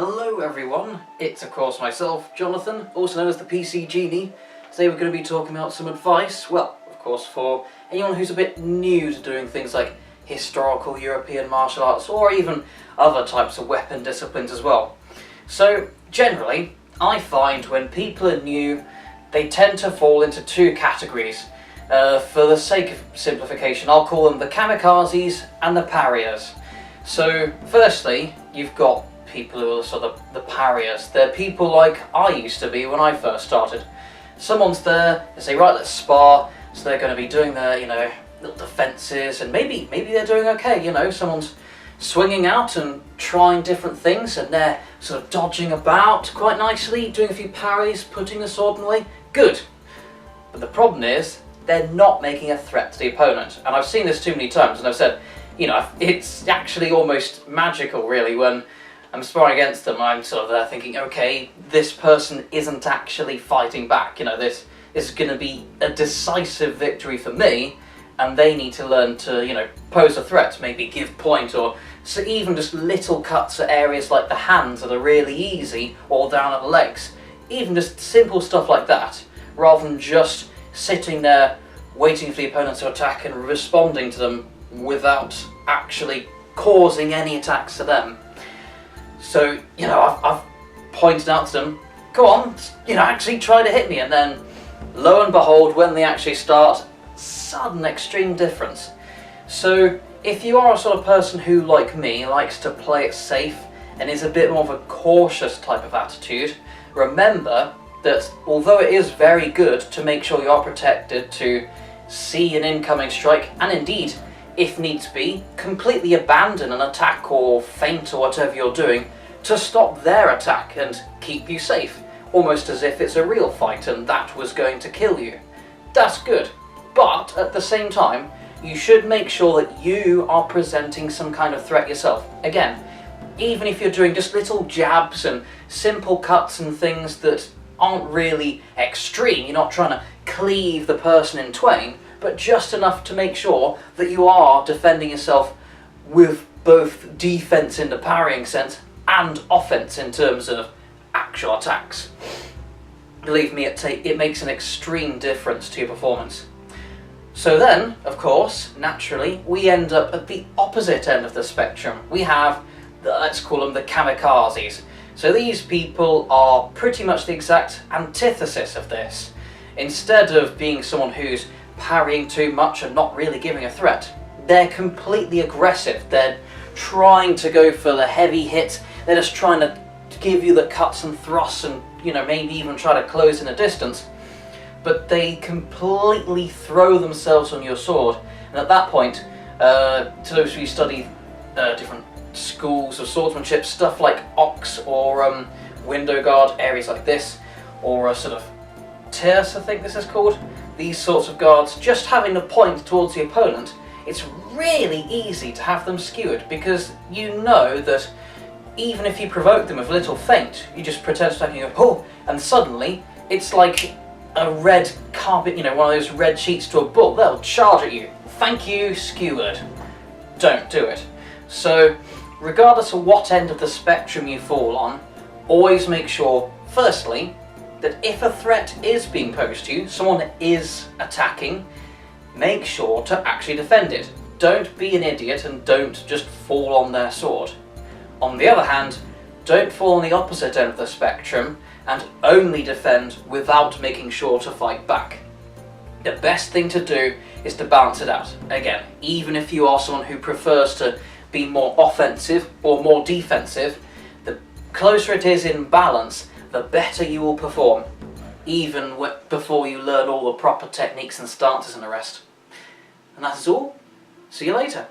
Hello everyone, it's of course myself, Jonathan, also known as the PC Genie. Today we're going to be talking about some advice, well, of course for anyone who's a bit new to doing things like historical European martial arts or even other types of weapon disciplines as well. So generally, I find when people are new, they tend to fall into two categories. For the sake of simplification, I'll call them the kamikazes and the pariahs. So firstly, you've got people who are sort of the pariahs. They're people like I used to be when I first started. Someone's there, they say, right, let's spar, so they're going to be doing their, little defences, and maybe they're doing okay, someone's swinging out and trying different things, and they're sort of dodging about quite nicely, doing a few parries, putting the sword away. Good. But the problem is, they're not making a threat to the opponent. And I've seen this too many times, and I've said, it's actually almost magical, really, when I'm sparring against them. I'm sort of there thinking, okay, this person isn't actually fighting back. This is going to be a decisive victory for me, and they need to learn to, pose a threat, maybe give point, or so even just little cuts at areas like the hands that are really easy, or down at the legs. Even just simple stuff like that, rather than just sitting there waiting for the opponent to attack and responding to them without actually causing any attacks to them. So, I've pointed out to them, go on, actually try to hit me, and then lo and behold, when they actually start, sudden extreme difference. So if you are a sort of person who, like me, likes to play it safe and is a bit more of a cautious type of attitude, remember that although it is very good to make sure you are protected, to see an incoming strike, and indeed, if needs be, completely abandon an attack or feint or whatever you're doing to stop their attack and keep you safe, almost as if it's a real fight and that was going to kill you. That's good, but at the same time, you should make sure that you are presenting some kind of threat yourself. Again, even if you're doing just little jabs and simple cuts and things that aren't really extreme, you're not trying to cleave the person in twain, but just enough to make sure that you are defending yourself with both defense in the parrying sense and offense in terms of actual attacks. Believe me, it makes an extreme difference to your performance. So then, of course, naturally, we end up at the opposite end of the spectrum. We have, let's call them the kamikazes. So these people are pretty much the exact antithesis of this. Instead of being someone who's parrying too much and not really giving a threat, they're completely aggressive. They're trying to go for the heavy hit. They're just trying to give you the cuts and thrusts and, maybe even try to close in a distance. But they completely throw themselves on your sword. And at that point, to those who study different schools of swordsmanship, stuff like Ox or window guard, areas like this, or a sort of tierce, I think this is called, these sorts of guards, just having the point towards the opponent, it's really easy to have them skewered, because you know that even if you provoke them with a little feint, you just pretend to go, oh, and suddenly it's like a red carpet, one of those red sheets to a bull. They'll charge at you. Thank you, skewered. Don't do it. So, regardless of what end of the spectrum you fall on, always make sure, firstly, that if a threat is being posed to you, someone is attacking, make sure to actually defend it. Don't be an idiot and don't just fall on their sword. On the other hand, don't fall on the opposite end of the spectrum and only defend without making sure to fight back. The best thing to do is to balance it out. Again, even if you are someone who prefers to be more offensive or more defensive, the closer it is in balance, the better you will perform, even before you learn all the proper techniques and stances and the rest. And that is all. See you later.